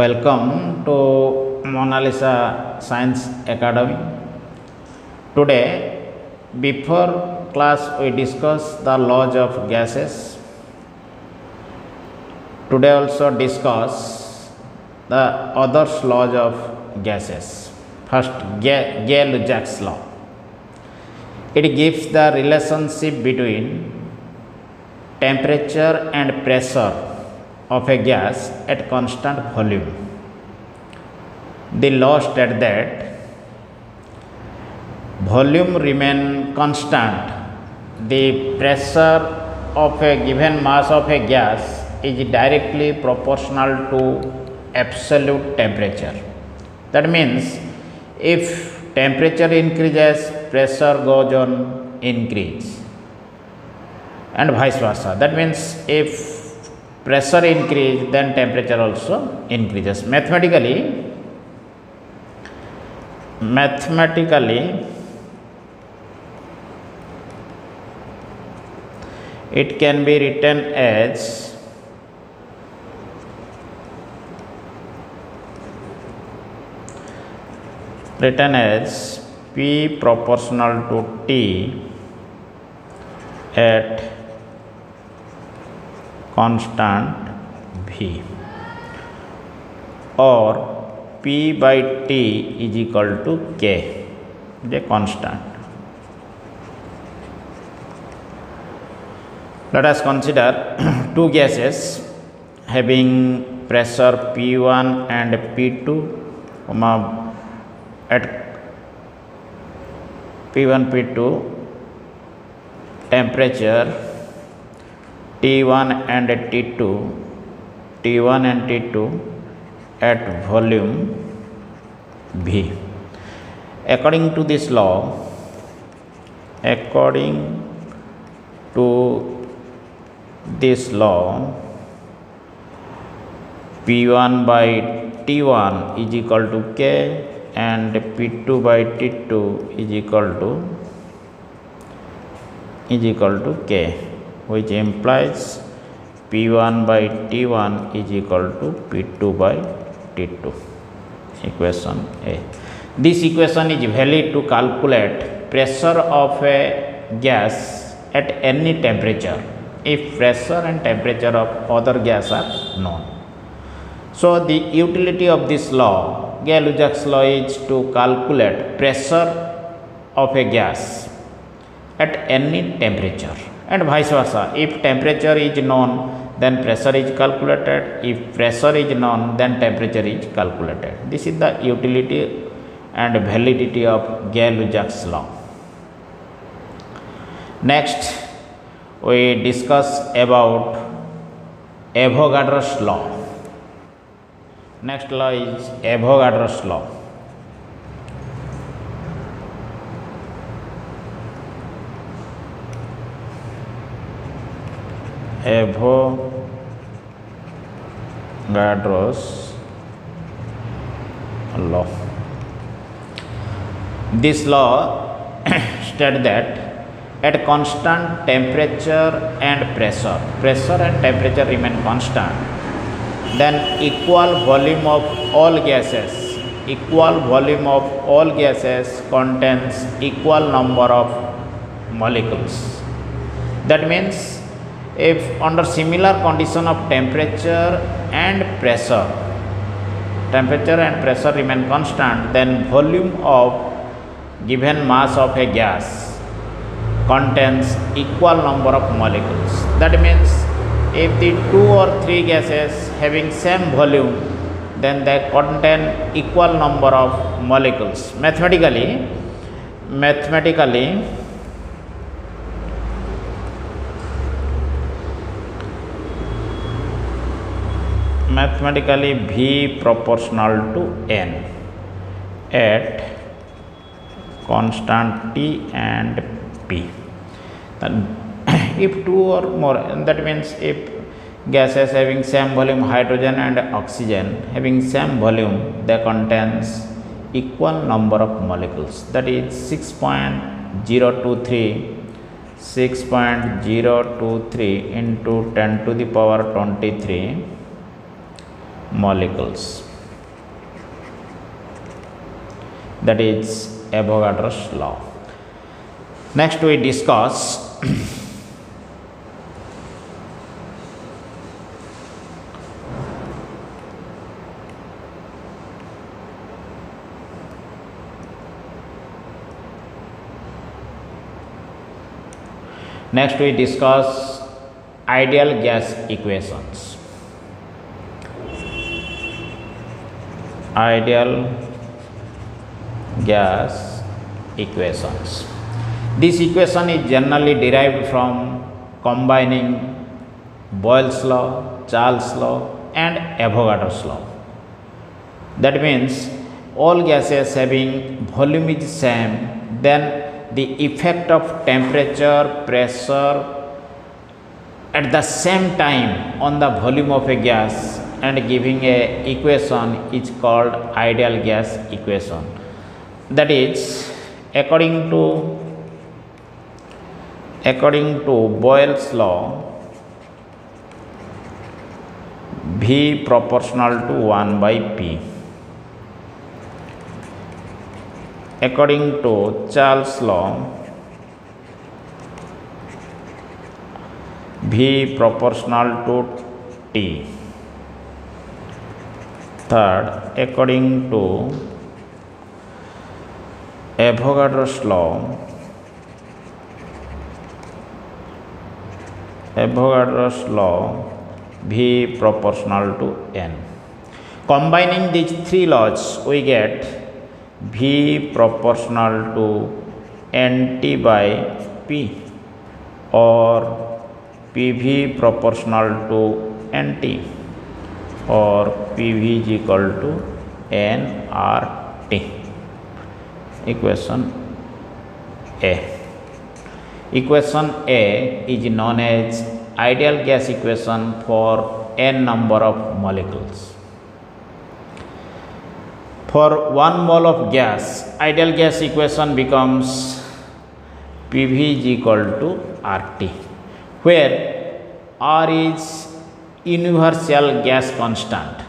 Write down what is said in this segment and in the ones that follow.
Welcome to Mona Lisa Science Academy. Today, before class, we discuss the laws of gases. Today, also discuss the other laws of gases. First, Gay-Lussac's law. It gives the relationship between temperature and pressure of a gas at constant volume. The law states that volume remain constant, the pressure of a given mass of a gas is directly proportional to absolute temperature. That means if temperature increases, pressure goes on increase, and vice versa. That means if pressure increase, then temperature also increases. Mathematically, it can be written as P proportional to T at constant V, or P by T is equal to K, the constant. Let us consider two gases having pressure P1 and P2, at P1 P2 temperature T1 and T2 at volume V. According to this law, P1 by T1 is equal to K and P2 by T2 is equal to K, which implies P1 by T1 is equal to P2 by T2. Equation A. This equation is valid to calculate pressure of a gas at any temperature if pressure and temperature of other gas are known. So, the utility of this law, Gay-Lussac's law, is to calculate pressure of a gas at any temperature, and vice versa. If temperature is known, then pressure is calculated. If pressure is known, then temperature is calculated. This is the utility and validity of Gay-Lussac's law. Next, we discuss about Avogadro's law. Next law is Avogadro's law. Avogadro's law. This law states that at constant temperature and pressure and temperature remain constant, then equal volume of all gases contains equal number of molecules. That means if under similar condition of temperature and pressure remain constant, then volume of given mass of a gas contains equal number of molecules. That means if the two or three gases having same volume, then they contain equal number of molecules. Mathematically, V proportional to N at constant T and P. Then if two or more, that means if gases having same volume, hydrogen and oxygen having same volume, they contains equal number of molecules. That is 6.023 into 10 to the power 23 molecules. that is Avogadro's law. Next we discuss ideal gas equations. Ideal gas equations. This equation is generally derived from combining Boyle's law, Charles' law and Avogadro's law. That means all gases having volume is same, then the effect of temperature, pressure at the same time on the volume of a gas and giving a equation is called ideal gas equation. That is according to Boyle's law, V proportional to 1 by P. According to Charles' law, V proportional to T. Third, according to Avogadro's law, V proportional to N. Combining these three laws, we get V proportional to Nt by P or PV proportional to Nt or PV is equal to nRT. Equation A. Equation A is known as ideal gas equation for n number of molecules. For 1 mole of gas, ideal gas equation becomes PV is equal to RT, where R is universal gas constant.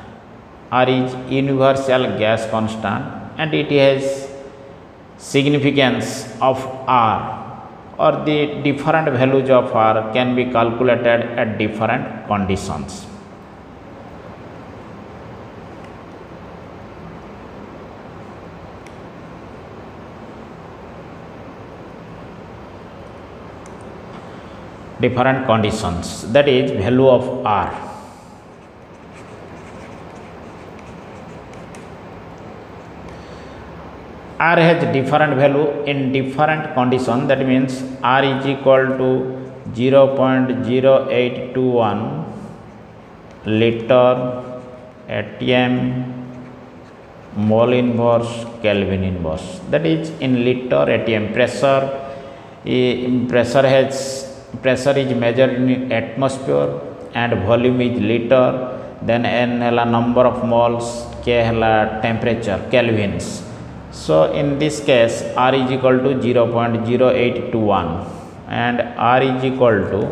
R is universal gas constant and it has significance of R, or the different values of R can be calculated at different conditions. Different conditions, that is value of R. R has different value in different condition. That means R is equal to 0.0821 liter atm mole inverse Kelvin inverse. That is in liter atm. Pressure is measured in atmosphere and volume is liter. Then n hela number of moles, k hela temperature kelvins. So in this case R is equal to 0.0821 and R is equal to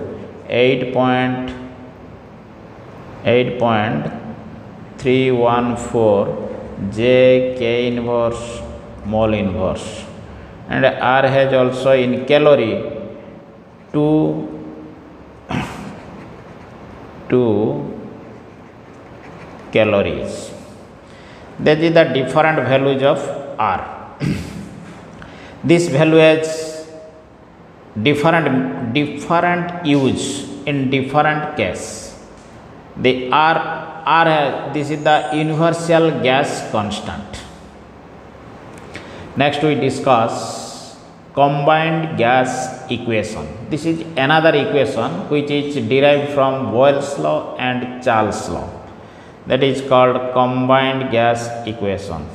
8.314 J K inverse mole inverse, and R has also in calorie 2 calories. That is the different values of R. This value has different use in different case. The R this is the universal gas constant. Next we discuss combined gas equation. This is another equation which is derived from Boyle's law and Charles' law. That is called combined gas equation.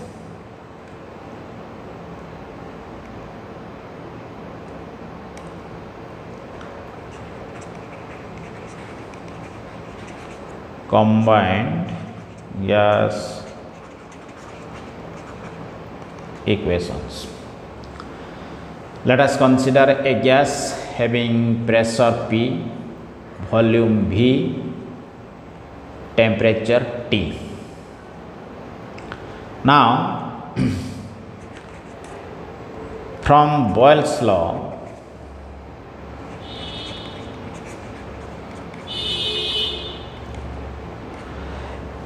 Combined gas equations. Let us consider a gas having pressure P, volume V, temperature T. Now from Boyle's law,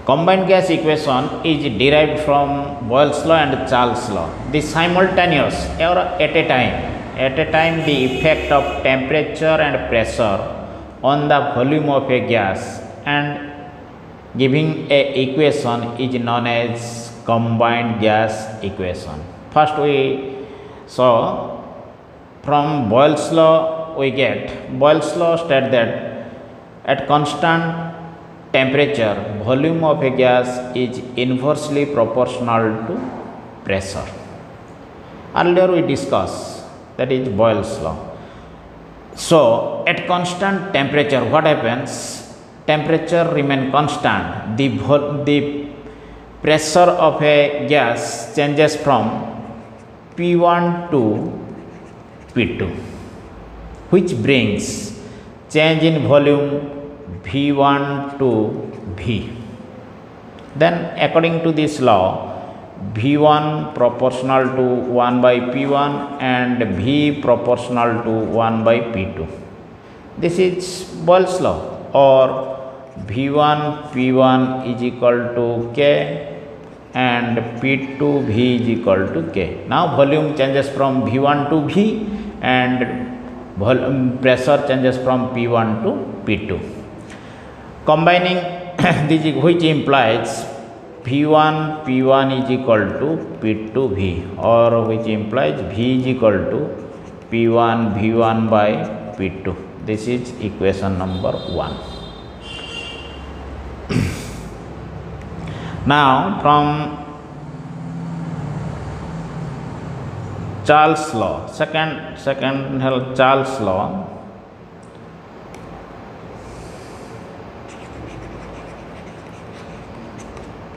combined gas equation is derived from Boyle's law and Charles' law. The simultaneous or at a time the effect of temperature and pressure on the volume of a gas and giving a equation is known as combined gas equation. First we saw from Boyle's law Boyle's law states that at constant temperature, volume of a gas is inversely proportional to pressure. Earlier we discussed, that is Boyle's law. So at constant temperature, what happens? Temperature remain constant. The pressure of a gas changes from P1 to P2, which brings change in volume V1 to V. Then according to this law, V1 proportional to 1 by P1 and V proportional to 1 by P2. This is Boyle's law, or V1 P1 is equal to K and P2 V is equal to K. Now volume changes from V1 to V and pressure changes from P1 to P2. Combining this, which implies P1 is equal to P2 V, or which implies V is equal to P1 V1 by P2. This is equation number 1. Now from Charles' law, second Charles' law.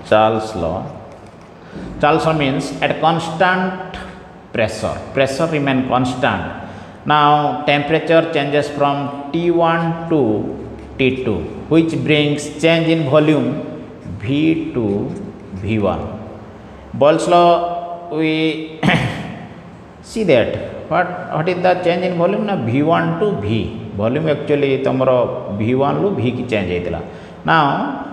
Charles' law means at constant pressure remain constant. Now temperature changes from T1 to T2, which brings change in volume V to V1. Boyle's law, we see that what is the change in volume? Na V1 to V. Volume actually tomorrow V1 lu V ki change aitila. Now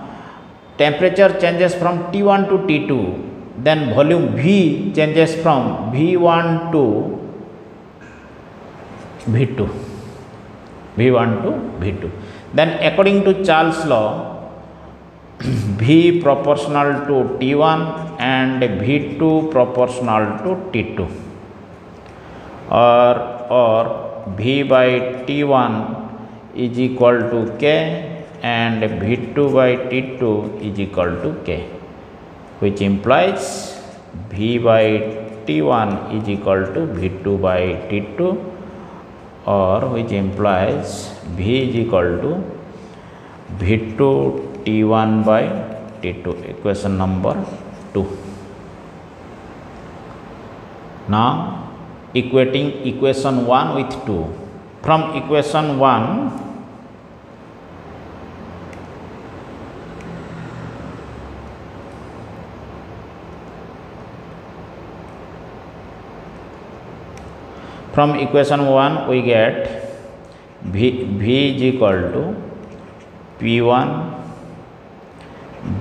temperature changes from T1 to T2, then volume V changes from V1 to V2. Then according to Charles' law, V proportional to T1 and V2 proportional to T2, or V by T1 is equal to K and V2 by T2 is equal to K, which implies V by T1 is equal to V2 by T2, or which implies V is equal to V2 T1 by T2. Equation number 2. Now equating equation 1 with 2. From equation 1, we get V is equal to P1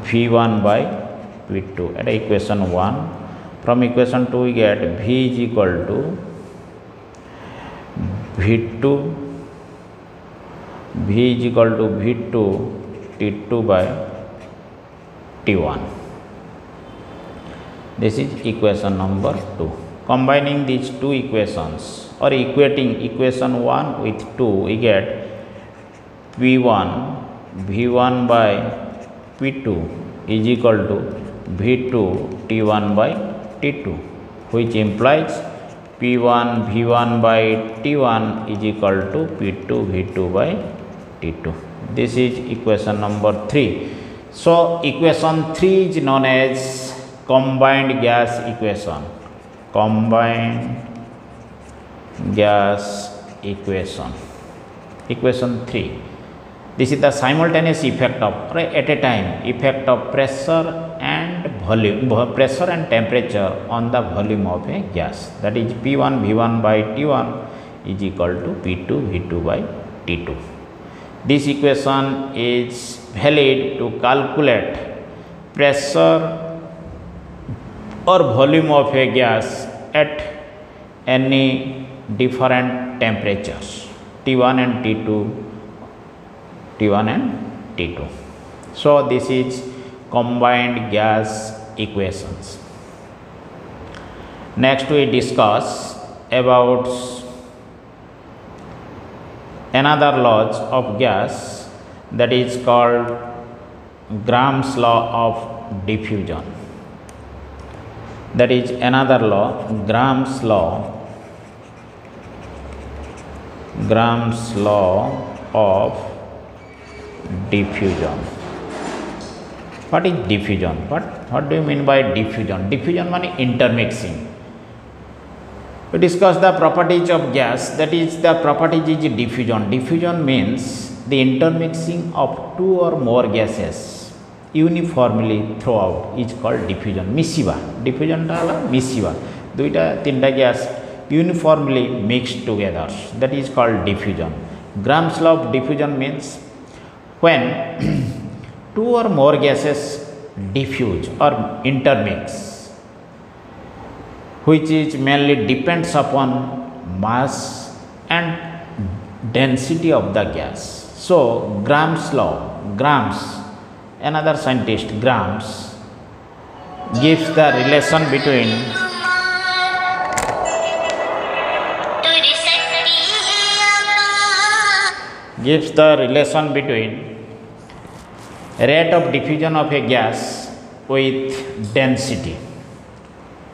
V1 by P2 at equation 1. From equation 2 we get V is equal to V2 T2 by T1. This is equation number 2. Combining these two equations or equating equation 1 with 2, we get P1 V1 by P2 is equal to V2 T1 by T2, which implies P1 V1 by T1 is equal to P2 V2 by T2. This is equation number 3. So equation 3 is known as combined gas equation. Equation 3. This is the simultaneous effect of, at a time, effect of pressure and volume, pressure and temperature on the volume of a gas. That is P1 V1 by T1 is equal to P2 V2 by T2. This equation is valid to calculate pressure or volume of a gas at any different temperatures T1 and T2. So this is combined gas equations. Next we discuss about another laws of gas, that is called Gram's law of diffusion. That is another law, Gram's law of diffusion. What is diffusion? What do you mean by diffusion? Diffusion means intermixing. We discuss the properties of gas, that is the properties is diffusion. Diffusion means the intermixing of two or more gases uniformly throughout is called diffusion. Mishiba. Diffusion tala mishiba. Duita tinta gas uniformly mixed together. That is called diffusion. Gram's law of diffusion means when two or more gases diffuse or intermix, which is mainly depends upon mass and density of the gas. So Gram's law, another scientist Grams gives the relation between rate of diffusion of a gas with density.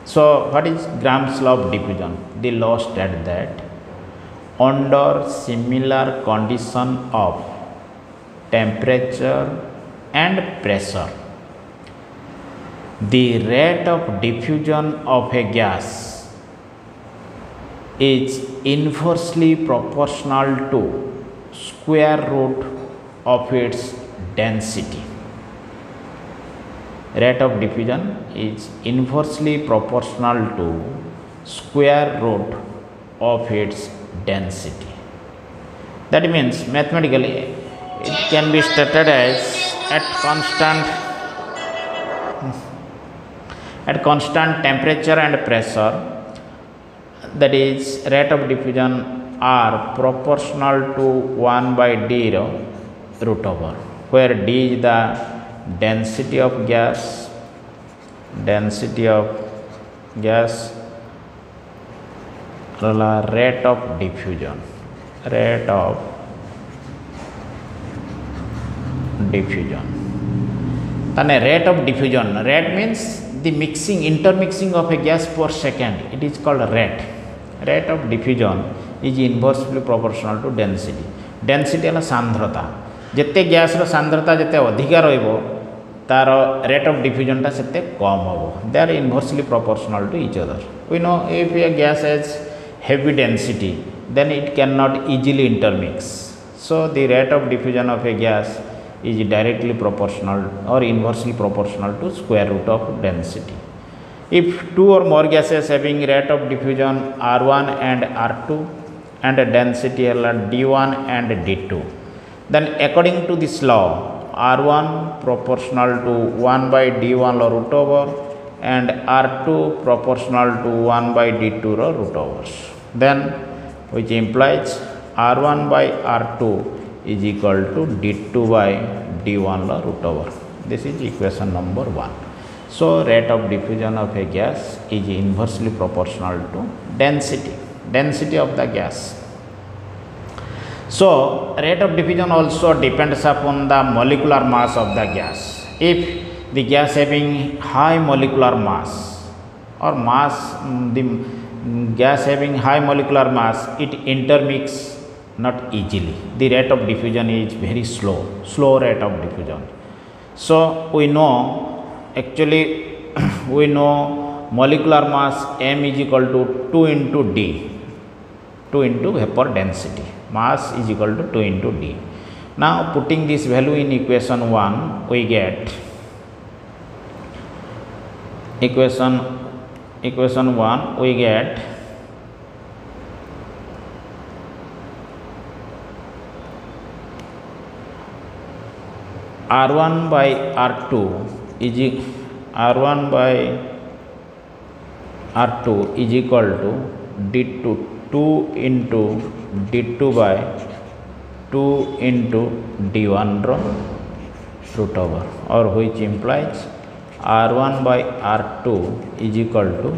So what is Gram's law of diffusion? The law states that under similar condition of temperature and pressure, the rate of diffusion of a gas is inversely proportional to square root of its density. Rate of diffusion is inversely proportional to square root of its density. That means mathematically it can be stated as at constant temperature and pressure, that is rate of diffusion are proportional to 1 by d root over, where d is the density of gas, rate of diffusion. Then a rate of diffusion, rate means the intermixing of a gas per second, it is called rate. Rate of diffusion is inversely proportional to density. Density is सांद्रता. जिते gas रो सांद्रता जिते अधिका रहिबो तार rate of diffusion ता सेते कम होबो. They are inversely proportional to each other. We know if a gas has heavy density, then it cannot easily intermix. So the rate of diffusion of a gas is directly proportional or inversely proportional to square root of density. If two or more gases having rate of diffusion R1 and R2 and a density D1 and D2, then according to this law, R1 proportional to 1 by D1 root over and R2 proportional to 1 by D2 root overs. Then which implies R1 by R2 is equal to D2 by D1 root over. This is equation number 1. So rate of diffusion of a gas is inversely proportional to density of the gas. So rate of diffusion also depends upon the molecular mass of the gas. If the gas having high molecular mass or the gas having high molecular mass, it intermix not easily. The rate of diffusion is very slow rate of diffusion. So we know molecular mass m is equal to 2 into d, 2 into vapor density. Mass is equal to 2 into d. Now putting this value in equation 1, we get equation 1 we get R1 by R2 is R1 by R2 is equal to D2 2 into D2 by 2 into D1 root over, or which implies R1 by R2 is equal to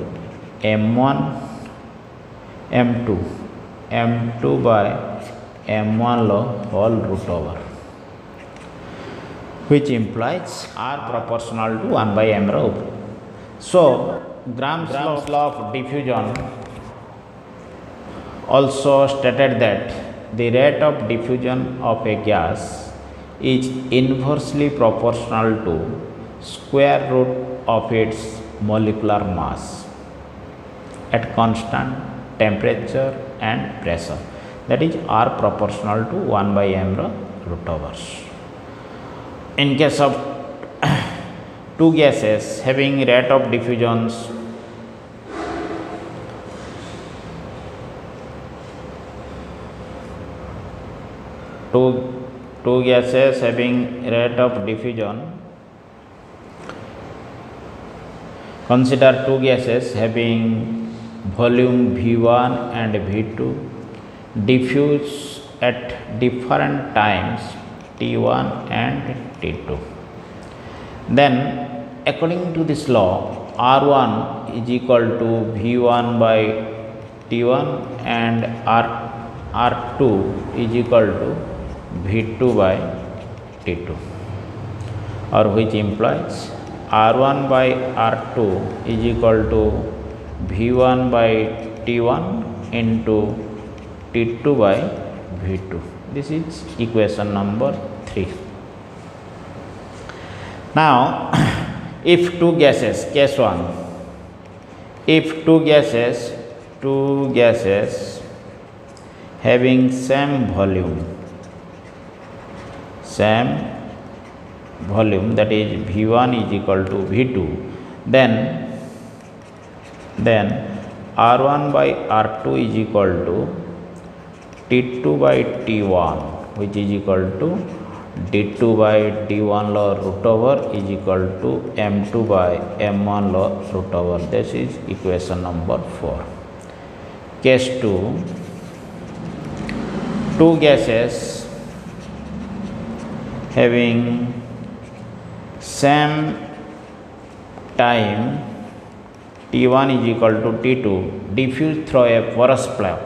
M1 M2 by M1 whole root over, which implies R proportional to 1 by M root. So Gram's law of diffusion also stated that the rate of diffusion of a gas is inversely proportional to square root of its molecular mass at constant temperature and pressure, that is R proportional to 1 by M root over. In case of two gases having rate of diffusions two gases having rate of diffusion, consider two gases having volume V1 and V2 diffuse at different times T1 and T2. Then according to this law, R1 is equal to V1 by T1 and R2 is equal to V2 by T2, or which implies R1 by R2 is equal to V1 by T1 into T2 by V2. This is equation number 3. Now, if two gases, case 1, if two gases having same volume, that is V1 is equal to V2, then R1 by R2 is equal to T2 by T1, which is equal to D2 by D1 root over is equal to M2 by M1 root over. This is equation number 4. Case 2, two gases having same time T1 is equal to T2 diffuse through a porous plate,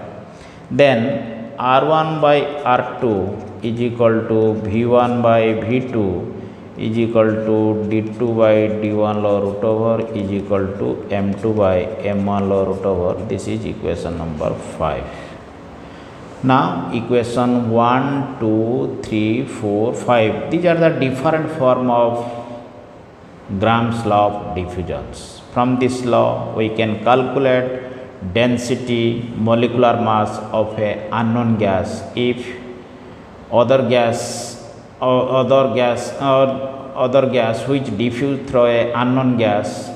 then R1 by R2 is equal to V1 by V2 is equal to D2 by D1 root over is equal to M2 by M1 root over. This is equation number 5. Now equation 1, 2, 3, 4, 5, these are the different form of Gram's law of diffusions. From this law we can calculate density, molecular mass of a unknown gas if other gas which diffuse through a unknown gas,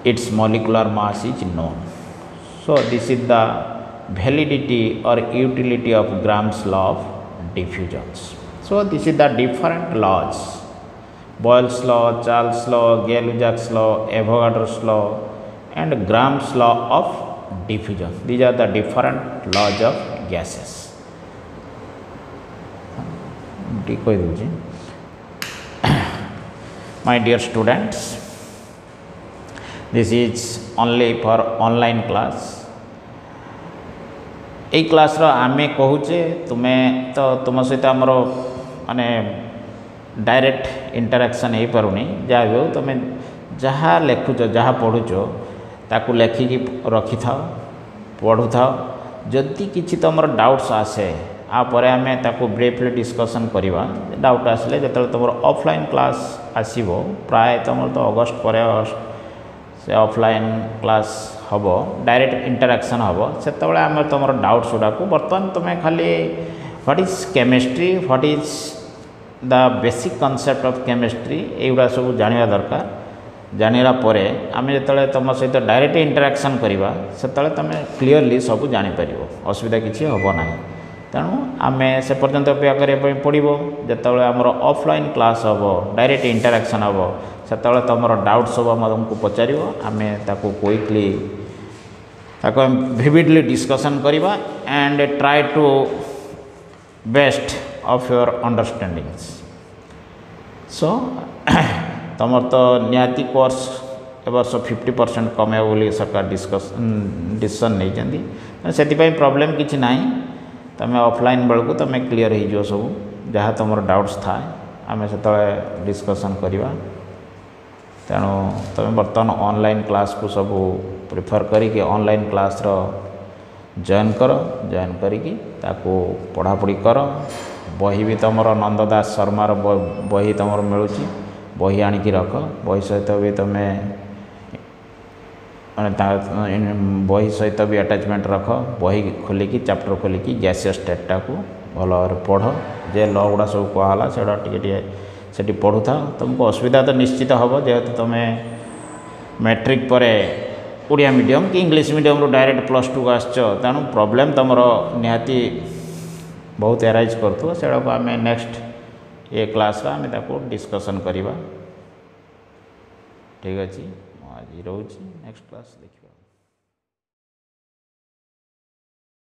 its molecular mass is known. So this is the validity or utility of Gram's law of diffusions. So this is the different laws: Boyle's law, Charles' law, Gay-Lussac's law, Avogadro's law, and Gram's law of diffusion. These are the different laws of gases. My dear students, this is only for online class. ए class रो आमे कहूचे तुम्हें तो तुम सहित आमर माने डायरेक्ट इंटरेक्शन हो पारुनी जहाँ भी हो तुम्हें जहाँ लेखुच जहाँ पढ़ुच ताकू लेखिकी रखि था पढ़ु था जदि किछि तुमर डाउट्स आसे आपर आम ताकू ब्रीफली डिस्कसन करवा डाउट आसले जो तुम ऑफलाइन क्लास आसो प्राय तुम तो अगस्ट पर से ऑफलाइन क्लास हम डायरेक्ट इंटरेक्शन हम से आम तुम डाउट्स गुड़ा बर्तमान तुम्हें खाली what is chemistry what is the basic concept of chemistry एगुड़ा सब जाना दरकार जानिरा परे आम जो तुम सहित डायरेक्ट इंटराक्शन करवा से तुम क्लीयरली सब जापर असुविधा किसी हम ना तेणु आम से पर्यंत अपेक्षा करने पड़ो जो आमर ऑफलाइन क्लास हम डायरेक्ट इंटराक्शन हम से तुम डाउट सब तुमको पचार आम क्विकली विविडली डिस्कशन करवा and try to best of your understandings so तुम तो निहाती कोर्स ए वर्ष 50% कमे बोली सरकार डिसीजन नहीं से प्रॉब्लम किसी ना तुम ऑफलाइन बेलू तुम क्लीयर हो सब जहाँ तुम डाउट्स था आम से डिस्कसन करवा तेणु तुम बर्तमान ऑनलाइन क्लास को सब प्रिफर करी ऑनलाइन क्लास रो जॉइन करी पढ़ापढ़ी कर बही भी तुम नंद दास शर्मार बही तुम मिलूँ बही आणिकी रख बही सहित भी तुम बही सहित भी अटैचमेंट रख बही खोलिकी चैप्टर खोलिकी गैसीय स्टेटा को भल भाव पढ़ जे ल गुड़ा सब कहला से पढ़ु था तुमको असुविधा तो निश्चित हम जेहेतु तुम मैट्रिक पर ओडिया मीडियम कि इंग्लिश मीडियम रू डायरेक्ट +2 आसच तेणु प्रॉब्लम तुम निहाती बहुत एराइज करूँ से आम नेक्स्ट ये क्लास आम डिस्कसन करवा ठीक अच्छे आज रोचे नेक्स्ट क्लास देखिए।